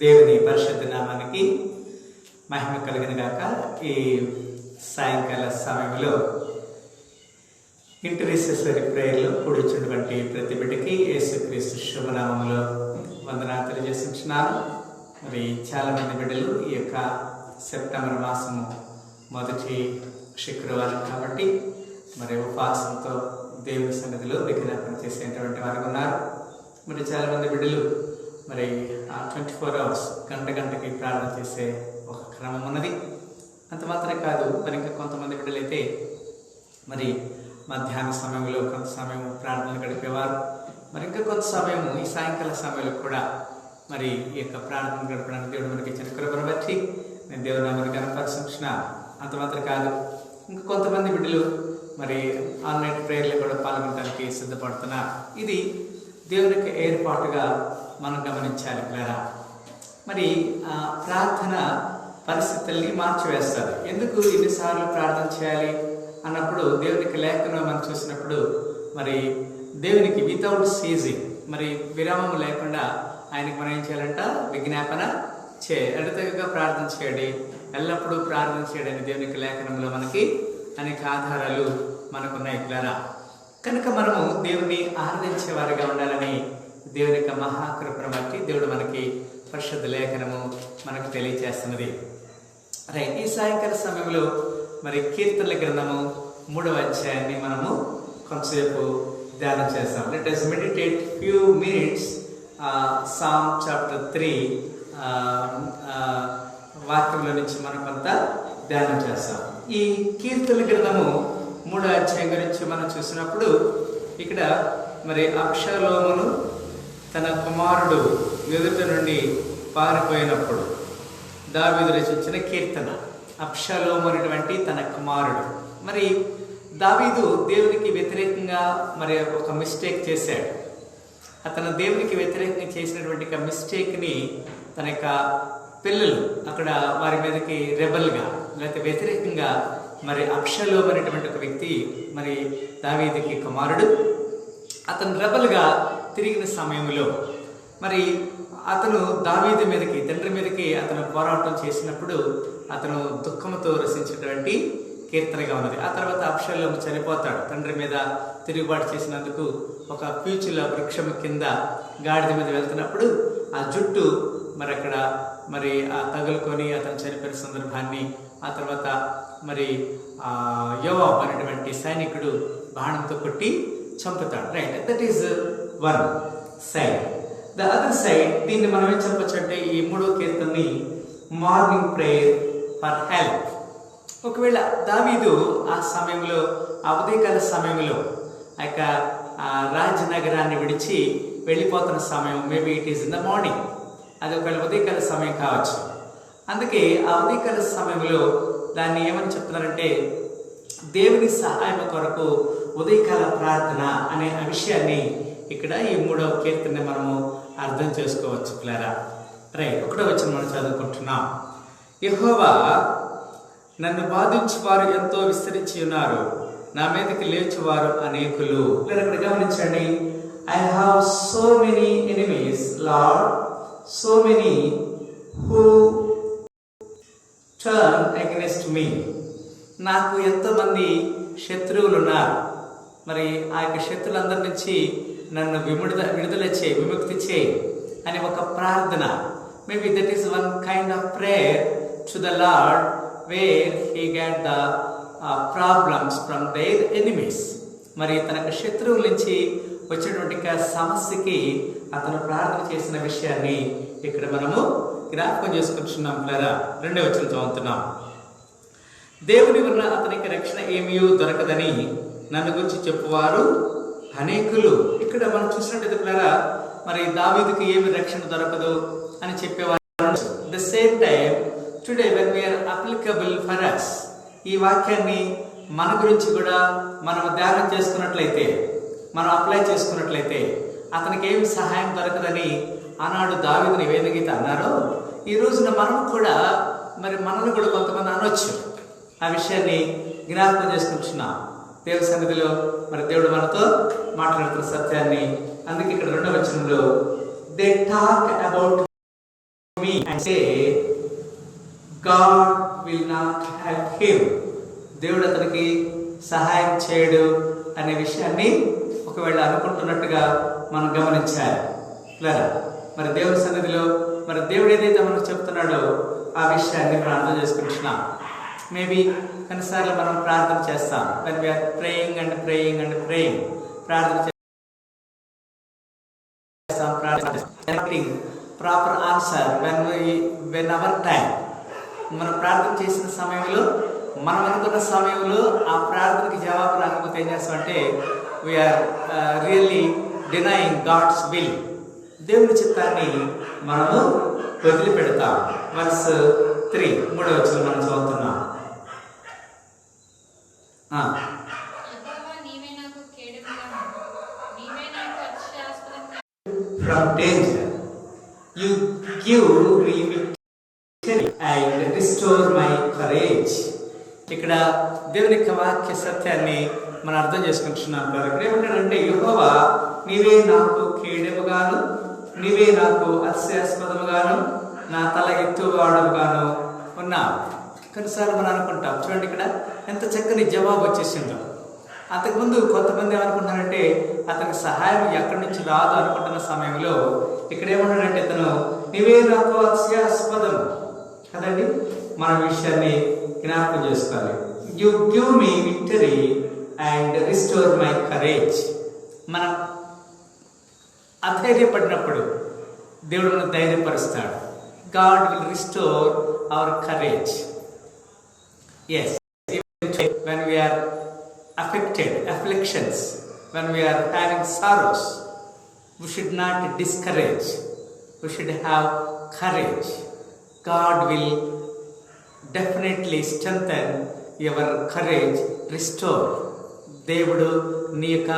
దేవుని పరిశుద్ధ నామానికి మహిమ కలిగిన గాక. ఈ సాయంకాల సమయంలో ఇంటర్సెసరీ ప్రేయర్లో కూర్చున్నటువంటి ప్రతి బిడ్డకి యేసుక్రీస్తు శుభనామములో వందనాలు తెలియజేస్తున్నాను. మరి చాలామంది బిడ్డలు ఈ యొక్క సెప్టెంబర్ మాసము మొదటి శుక్రవారం కాబట్టి మరి ఉపవాసంతో దేవుని సన్నిధిలో విజ్ఞాపన చేసేటువంటి వారు ఉన్నారు. మరి చాలామంది బిడ్డలు మరి 24 hours గంటకి ప్రార్థన చేసే ఒక క్రమం ఉన్నది. అంత మాత్రమే కాదు, మరి ఇంకా కొంతమంది బిడ్డలైతే మరి మధ్యాహ్న సమయంలో కొంత సమయం ప్రార్థనలు గడిపేవారు. మరి ఇంకా కొంత సమయము ఈ సాయంకాల సమయంలో కూడా మరి ఈ యొక్క ప్రార్థన గడపడానికి దేవుడు మనకి ఇచ్చిన కృపను బట్టి నేను దేవుని నామమును కనపరుస్తున్నాను. అంత మాత్రం కాదు, ఇంకా కొంతమంది బిడ్డలు మరి ఆన్లైన్ ప్రేయర్లో కూడా పాల్గొనడానికి సిద్ధపడుతున్నారు. ఇది దేవునికి ఏర్పాటుగా మనం గమనించాలి పిల్లరా. మరి ఆ ప్రార్థన పరిస్థితుల్ని మార్చివేస్తారు. ఎందుకు ఇన్నిసార్లు ప్రార్థన చేయాలి అన్నప్పుడు దేవునికి లేఖను మనం చూసినప్పుడు మరి దేవునికి వితౌట్ సీజింగ్ మరి విరామం లేకుండా ఆయనకి మనం ఏం చేయాలంట, విజ్ఞాపన ఎడతెగక ప్రార్థన చేయండి, ఎల్లప్పుడూ ప్రార్థన చేయడానికి దేవునికి లేఖనంలో మనకి అనేక ఆధారాలు మనకున్నాయి పిల్లరా. కనుక మనము దేవుని ఆరాధించే వారిగా ఉండాలని దేవుని యొక్క మహాకృపను బట్టి దేవుడు మనకి పరిశుద్ధ లేఖనము మనకు తెలియజేస్తున్నది. రైట్, ఈ సాయంకాల సమయంలో మరి కీర్తనల గ్రంథము 3వ అధ్యాయాన్ని మనము కొంతసేపు ధ్యానం చేస్తాం. Let us meditate few minutes Psalm chapter 3 వాక్యంలో నుంచి మనం కొంత ధ్యానం చేస్తాం. ఈ కీర్తనల గ్రంథము 3వ అధ్యాయం గురించి మనం చూసినప్పుడు ఇక్కడ మరి అబ్షాలోమును తన కుమారుడు ఎదుట నుండి పారిపోయినప్పుడు దావీదు రచించిన కీర్తన. అబ్షాలోము అనేటువంటి తన కుమారుడు. మరి దావీదు దేవునికి వ్యతిరేకంగా మరి ఒక మిస్టేక్ చేశాడు. అతను దేవునికి వ్యతిరేకంగా చేసినటువంటి ఒక మిస్టేక్ని తన యొక్క పిల్లలు అక్కడ వారి మీదకి రెబల్గా లేకపోతే వ్యతిరేకంగా మరి అబ్షాలోము అనేటువంటి ఒక వ్యక్తి మరి దావీదుకి కుమారుడు. అతను రెబల్గా తిరిగిన సమయంలో మరి అతను దావీదు మీదకి తండ్రి మీదకి అతను పోరాటం చేసినప్పుడు అతను దుఃఖంతో రచించినటువంటి కీర్తనగా ఉన్నది. ఆ తర్వాత అబ్షాలోము చనిపోతాడు. తండ్రి మీద తిరుగుబాటు చేసినందుకు ఒక పీచుల వృక్షం కింద గాడిద మీద వెళ్తున్నప్పుడు ఆ జుట్టు మరి అక్కడ మరి తగులుకొని అతను చనిపోయిన సందర్భాన్ని, ఆ తర్వాత మరి యోవాబు అనేటువంటి సైనికుడు బాణంతో కొట్టి చంపుతాడు. Right, that is one side. The other side దీన్ని మనం ఏం చెప్పచ్చు అంటే ఈ 3వ కీర్తనని మార్నింగ్ ప్రేయర్ ఫర్ హెల్ప్. ఒకవేళ దావీదు ఆ సమయంలో ఆ ఉదయకాల సమయంలో ఆ యొక్క రాజనగరాన్ని విడిచి వెళ్ళిపోతున్న సమయం, maybe it is in the morning, అది ఒకవేళ ఉదయకాల సమయం కావచ్చు. అందుకే ఆ ఉదయకాల సమయంలో దాన్ని ఏమని చెప్తున్నారంటే దేవుని సహాయం కొరకు ఉదయకాల ప్రార్థన అనే విషయాన్ని ఇక్కడ ఈ 3వ కీర్తన మనము అర్థం చేసుకోవచ్చు పిల్లరా. రైట్, 1వ వచనం మనం చదువుకుంటున్నాం. యెహోవా నన్ను బాధించువారు ఎంతో విస్తరించి ఉన్నారు, నా మీదకి లేచువారు అనేకులు. మీరు అక్కడ గమనించండి, I have so many enemies lord, so many who turn against మీ. నాకు ఎంతోమంది శత్రువులు ఉన్నారు. మరి ఆ యొక్క శత్రువులందరి నుంచి నన్ను విడుదల చేయి, విముక్తి చేయి అని ఒక ప్రార్థన. Maybe that is one kind of prayer to the lord where he get the problems from their enemies. మరి తన శత్రువుల నుంచి వచ్చేటువంటి సమస్యకి అతను ప్రార్థన చేసిన విషయాన్ని ఇక్కడ మనము జ్ఞాపకం చేసుకుంటున్నాం పిల్లరా. 2వ వచనం చదువుతున్నాం. దేవుని వలన అతనికి రక్షణ ఏమీ దొరకదని నన్ను గురించి చెప్పువారు అనేకులు. ఇక్కడ మనం చూసినట్టు పిల్లరా, మరి దావీదుకి ఏమి రక్షణ దొరకదు అని చెప్పేవారు. The same time today when we are applicable for us, ఈ వాక్యాన్ని మన గురించి కూడా మనం ధ్యానం చేసుకున్నట్లయితే, మనం అప్లై చేసుకున్నట్లయితే అతనికి ఏమి సహాయం దొరకదని ఆనాడు దావీదుని వేదగీత అన్నారో, ఈ రోజున మనం కూడా మరి మనల్ని కూడా కొంతమంది అనొచ్చు. ఆ విషయాన్ని జ్ఞాపకం చేసుకుంటున్నాం దేవుని సన్నిధిలో. మరి దేవుడు మనతో మాట్లాడుతున్న సత్యాన్ని, అందుకే ఇక్కడ 2వ వచనంలో they talk about me me and say, God will not help him. దేవుడు అతనికి సహాయం చేయడు అనే విషయాన్ని ఒకవేళ అనుకుంటున్నట్టుగా మనం గమనించాలి. లేదా మరి దేవుడి సన్నిధిలో మరి దేవుడు ఏదైతే మనకు చెప్తున్నాడో ఆ విషయాన్ని మనం అర్థం చేసుకుంటున్నాం. మేబీ కొన్నిసార్లు మనం ప్రార్థన చేస్తాం. when we are praying and praying and praying, ప్రార్థన చేస్తాం, proper answer when our time, మనం ప్రార్థన చేసిన సమయంలో మనం అనుకున్న సమయంలో ఆ ప్రార్థనకి జవాబు రాకపోతే ఏం చేస్తామంటే we are really denying God's will. దేవుని చిత్తాన్ని మనము వదిలిపెడతాం. వర్స్ 3 3వ వచనం మనం చదువుతున్నాం. From danger, you give me victory and restore my courage. ఇక్కడ దేవుని యొక్క వాక్య సత్యాన్ని మనం అర్థం చేసుకుంటున్నాం. ఇక్కడ ఏమంటాడంటే, యెహోవా నీవే నాకు కేడెముగాను, నీవే నాకు అతిశయాస్పదముగాను, నా తల ఎత్తువాడముగాను ఉన్నావు. కొన్నిసార్లు మనం అనుకుంటాం, చూడండి ఇక్కడ ఎంత చక్కని జవాబు వచ్చేసిందో. అంతకుముందు కొంతమంది ఏమనుకుంటున్నారంటే అతనికి సహాయం ఎక్కడి నుంచి రాదు అనుకుంటున్న సమయంలో ఇక్కడ ఏమన్నాడంటే ఇతను నీవే నాకు అతిశయాస్పదం కదండి. మన విషయాన్ని జ్ఞాపకం చేసుకోవాలి. You give me victory and restore my courage. మనం అధైర్యపడినప్పుడు దేవుడు మనకు ధైర్యపరుస్తాడు. God will restore our courage. Yes, when we are affected, afflictions, when we are having sorrows, we should not discourage, we should have courage. God will definitely strengthen your courage, restore. దేవుడు నీ యొక్క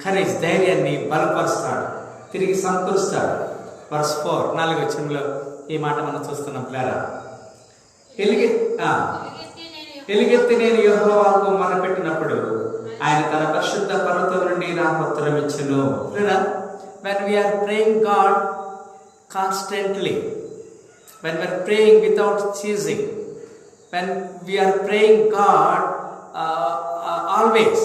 courage ధైర్యాన్ని బలపరుస్తాడు, తిరిగి సమకూరుస్తాడు. Verse 4 4వ వచనంలో ఈ మాట మనం చూస్తున్నాం. పిల్లరా, ఎలుగెత్తి నేను యెహోవాకు మొరపెట్టినప్పుడు ఆయన తన పరిశుద్ధ పర్వతం నుండి నాకు ఉత్తరం ఇచ్చెను. when we are praying God constantly, when we are praying without ceasing, when we are praying God always,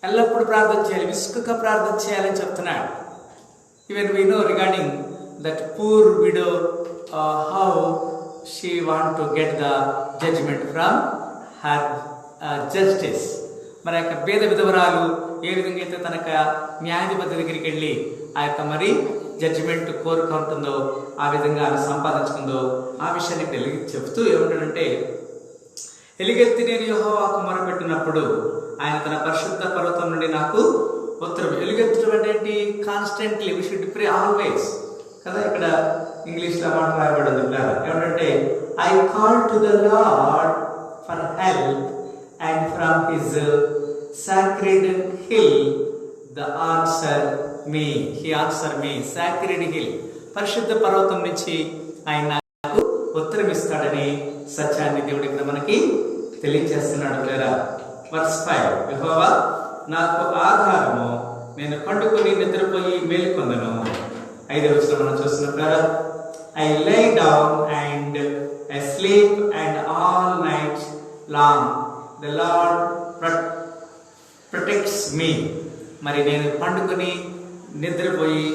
ఎల్లప్పుడు ప్రార్థన చేయాలి, విసుకగా ప్రార్థన చేయాలని చెప్తున్నాడు. Even we know regarding that poor widow, how she want to get the judgment from her justice. మరి యొక్క పేద విధవరాలు ఏ విధంగా అయితే తన న్యాయాధిపతి దగ్గరికి వెళ్ళి ఆ యొక్క మరి జడ్జిమెంట్ కోరుకుంటుందో ఆ విధంగా ఆమె సంపాదించుకుందో ఆ విషయాన్ని చెప్తూ ఏమంటాడంటే, ఎలుగెత్తి నేను యెహోవాకు మొరపెట్టినప్పుడు ఆయన తన పరిశుద్ధ పర్వతం నుండి నాకు ఉత్తరం. ఎలుగెత్తడం అంటే ఏంటి? Constantly we should pray always కదా. ఇక్కడ ఇంగ్లీష్లో మాట రాయబడింది ఏమంటే, I call to the lord for help and from his sacred hill the answer me. He answer me. Sacred hill, పరిశుద్ధ పర్వతం నుంచి ఆయన నాకు ఉత్తరం ఇస్తాడని సత్యాన్ని దేవుడి ఇక్కడ మనకి తెలియజేస్తున్నాడు. లేరా వర్స్ 5, యెహోవా నాకు ఆధారము, నేను పండుకొని నిద్రపోయి మేలుకొందను. 5వ వచనం మనం చూస్తున్నప్పుడు, I lay down and I sleep and all night long the Lord protects me. మరి నేను పండుకొని నిద్రపోయి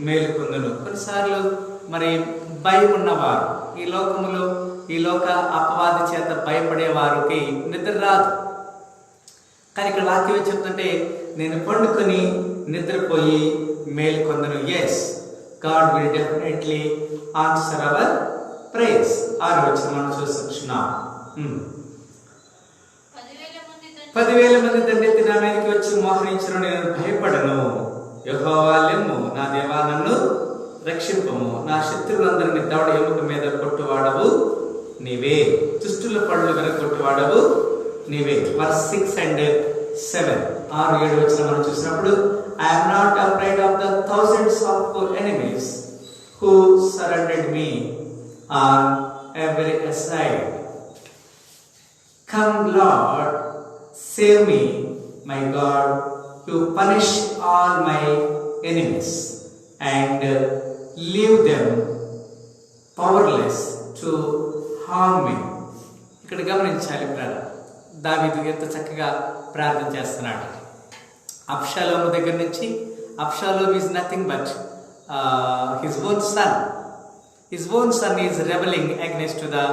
మేలుకొందును. కొన్నిసార్లు మరి భయం ఉన్నవారు, ఈ లోకములో ఈ లోక అపవాది చేత భయపడే వారికి నిద్ర రాదు. కానీ ఇక్కడ వాక్యం చెప్తుంటే నేను పండుకొని నిద్రపోయి మేలుకొందును. Yes, God will definitely answer our prayers. 6వ వచనం మనం చూస్తున్నాం. 10,000 మంది దండెత్తి నా మీదకి వచ్చి మోహరించను, నేను భయపడను. యెహోవా లెమ్ము, నా దేవా నన్ను రక్షింపము. నా శత్రువులందరినీ దవడ ఎముక మీద కొట్టువాడవు నీవే, దుష్టుల పళ్ళు విరగొట్టువాడవు నీవే. వర్స్ 6 and 7, 6, 7 వచనం మనం చూసినప్పుడు, I am not afraid of the thousands of enemies who surrounded me on every side. Come Lord, save me, my God, you punish all my enemies and leave them powerless to harm me. ఇక్కడ గమనించాలి brother, దావీదు ఎంత చక్కగా ప్రార్థన చేస్తున్నాడు. అబ్షాలోము దగ్గర నుంచి, Absalom is nothing but his own son. His own son is rebelling against the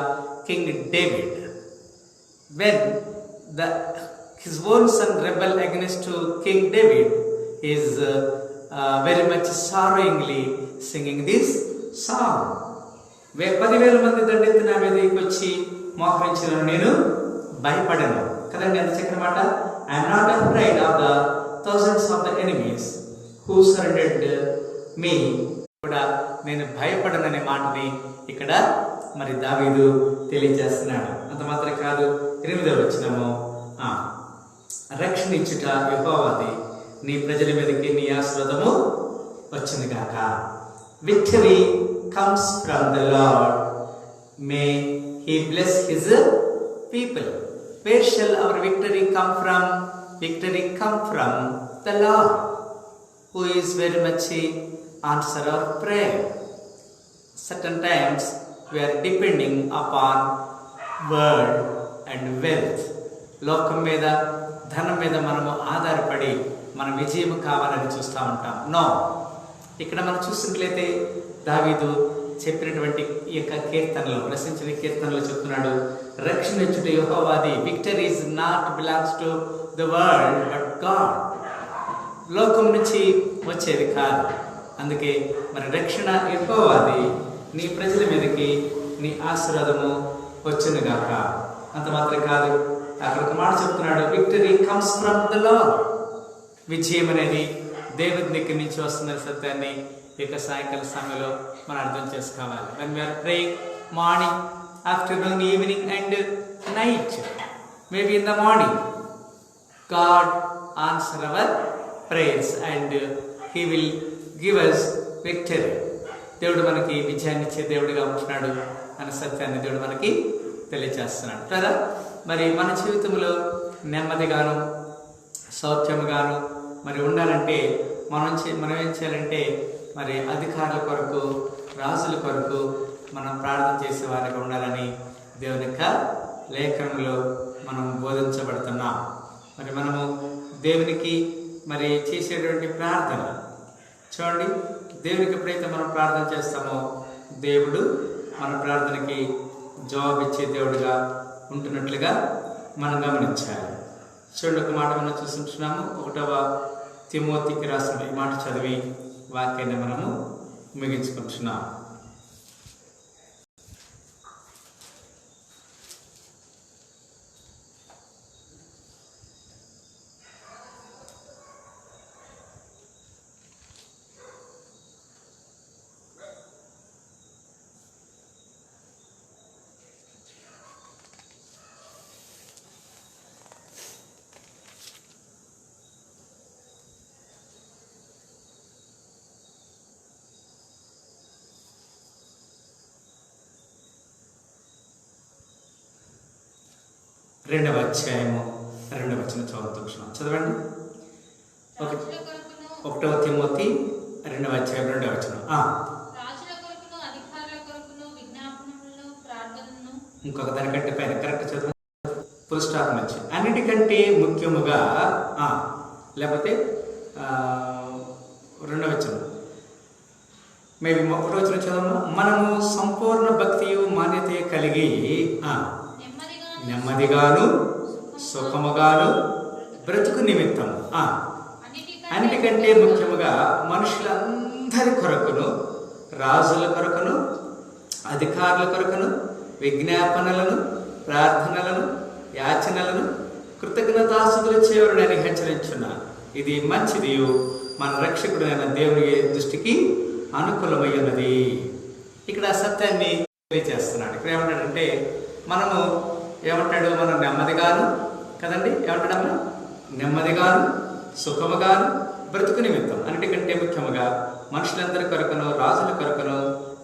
king David. When his own son rebelled against to King David, he is very much sorrowingly singing this song. 10,000 మంది దండెత్తి నా మీదకి వచ్చి మోకరించిన నేను భయపడను. కదండి ఎంత చక్కని మాట. I'm not afraid of the thousands of the enemies who surrendered me. కూడా నేను భయపడననే మాటని ఇక్కడ మరి దావీదు తెలియజేస్తున్నాడు. అంత మాత్రం కాదు, 8వ వచనము, రక్షణ ఇచ్చుట యెహోవాది, నీ ప్రజల మీదకి నీ ఆశీర్వాదము వచ్చింది గాక. Victory comes from the lord, may he bless his people. Where shall our victory come from? Victory come from the lord, who is very much answer our prayer. Certain times we are depending upon word and wealth. లోకం మీద, ధనం మీద మనము ఆధారపడి మన విజయం కావాలని చూస్తూ ఉంటాం. నో, ఇక్కడ మనం చూసినట్లయితే దావీదు చెప్పినటువంటి ఈ యొక్క కీర్తనలో, ప్రశ్నించిన కీర్తనలో చెప్తున్నాడు, రక్షణ ఇచ్చుట యెహోవాది. Victory is not belongs to the world but God. లోకం నుంచి వచ్చేది కాదు. అందుకే మరి రక్షణ యెహోవాది, నీ ప్రజల మీదకి నీ ఆశీర్వాదము వచ్చింది గాక. అంత మాత్రం కాదు, అక్కడ ఒక మాట చెప్తున్నాడు, victory comes from the lord. విజయం అనేది దేవుని దగ్గర నుంచి వస్తున్న సత్యాన్ని ఈ యొక్క సాయంకాల సమయంలో మనం అర్థం చేసుకోవాలి. when we are praying morning, afternoon, evening and night, maybe in the morning, God answer our prayers and he will give us victory. దేవుడు మనకి విజయాన్ని ఇచ్చే దేవుడిగా ఉంటున్నాడు అనే సత్యాన్ని దేవుడు మనకి తెలియజేస్తున్నాడు కదా. మరి మన జీవితంలో నెమ్మదిగాను సౌఖ్యముగాను మరి ఉండాలంటే మనం ఏం చేయాలంటే, మరి అధికారుల కొరకు, రాజుల కొరకు మనం ప్రార్థన చేసే వారిగా ఉండాలని దేవుని యొక్క లేఖనంలో మనం బోధించబడుతున్నాం. మరి మనము దేవునికి మరి చేసేటువంటి ప్రార్థన చూడండి, దేవునికి ఎప్పుడైతే మనం ప్రార్థన చేస్తామో దేవుడు మన ప్రార్థనకి జవాబు ఇచ్చే దేవుడుగా ఉంటున్నట్లుగా మనం గమనించాలి. చూడండి, ఒక మాట మనం చూస్తుంటున్నాము. 1వ తిమోతికి రాసిన ఈ మాట చదివి వాక్యాన్ని మనము ముగించుకుంటున్నాం. రెండవ అధ్యాయము 2వ వచనం చదువుతున్నాం. చదవండి. 1వ తిమోతి 2వ అధ్యాయం 2వ వచనం. ఇంకొక దానికంటే పైన కరెక్ట్ చదవండి. ఫుల్ స్టాప్ నుంచి అన్నిటికంటే ముఖ్యముగా, లేకపోతే 2వ వచనం, మేబీ 1వ వచనం చదవము. మనము సంపూర్ణ భక్తియు మాన్యత కలిగి నెమ్మదిగాను సుఖముగాను బ్రతుకు నిమిత్తం, అన్నిటికంటే ముఖ్యముగా మనుషులందరి కొరకును, రాజుల కొరకును, అధికారుల కొరకును విజ్ఞాపనలను, ప్రార్థనలను, యాచనలను కృతజ్ఞతాస్తుతులు చేయవలెనని హెచ్చరించున్నాను. ఇది మంచిది, మన రక్షకుడైన దేవుని దృష్టికి అనుకూలమై ఉన్నది. ఇక్కడ సత్యాన్ని తెలియజేస్తున్నాడు. ఇక్కడ ఏమంటాడంటే, మనం నెమ్మదిగాను కదండి, ఏమంటాడమ్మా, నెమ్మదిగాను సుఖముగాను బ్రతుకు నిమిత్తం, అన్నిటికంటే ముఖ్యముగా మనుషులందరి కొరకును, రాజుల కొరకును,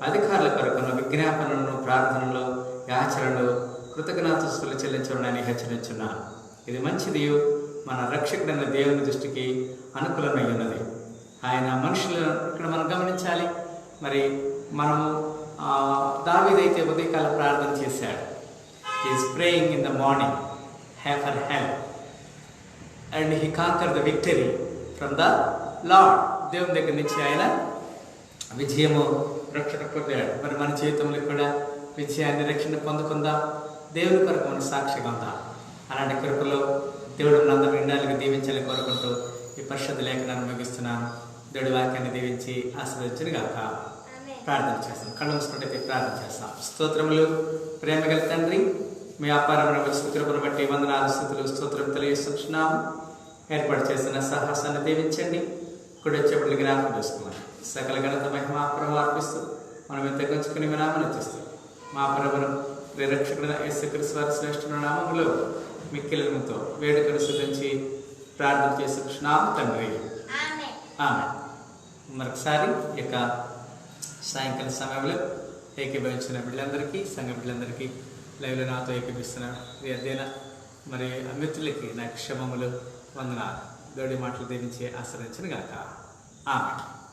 అధికారుల కొరకును విజ్ఞాపనలను, ప్రార్థనలు, యాచనలు, కృతజ్ఞతాస్తుతులు చెల్లించవలెనని హెచ్చరించున్నాను. ఇది మంచిది, మన రక్షకుడైన దేవుని దృష్టికి అనుకూలమై ఉన్నది. ఆయన మనుషులు, ఇక్కడ మనం గమనించాలి, మరి మనము దావీదైతే ఉదయకాల ప్రార్థన చేశాడు. Is praying in the morning for help and he conquer the victory from the lord. దేవుని దగ్గర నుంచి ఆయన విజయము రక్షణ పొందాడు. మరి మన జీవితంలో కూడా విజయాన్ని రక్షణ పొందుకుందాం. దేవుని కొరకు మనం సాక్షిగా ఉందాం. అలాంటి కృపలో దేవుడు మనందరం నిండాలుగా దీవించాలని కోరుకుంటూ ఈ పరిశుద్ధ లేఖనాన్ని ముగిస్తున్నాను. దేవుడి వాక్యాన్ని దీవించి ఆశీర్వదించును గాక. ప్రార్థన చేస్తాం. కళ్ళు మూసుకుంటే ప్రార్థన చేస్తాం. స్తోత్రములు ప్రేమ గల తండ్రి, మీ అపారమైన స్థుతులను బట్టి వందనాలు స్థుతులు స్తోత్రం తెలియజేస్తున్నాము. ఏర్పాటు చేసిన సాహసాన్ని దీవించండి. కూడా వచ్చేప్పుడు జ్ఞాపకం చేసుకోమని సకల ఘనత మహిమ అర్పిస్తూ మనం ఎంత కొంచుకుని మీ నామని చేస్తాం. మా ప్రభువును ప్రేరక్షకుడైన యేసుక్రీస్తు వారి శ్రేష్ఠ నామములో మిక్కిలముతో వేడుకను సిద్ధించి ప్రార్థన చేస్తున్నాం తండ్రి. ఆమేన్. మరొకసారి ఇక సాయంకాల సమయంలో ఏకీభవించిన బిడ్డలందరికీ, సంఘ బిడ్డలందరికీ, లైవ్లో నాతో ఏకీభిస్తున్న అధ్యయన మరి మిత్రులకి నా క్షమములు, వందనాలు. దేవుడి మాటలు దీవించి ఆశ్రయించను గాక. ఆమేన్.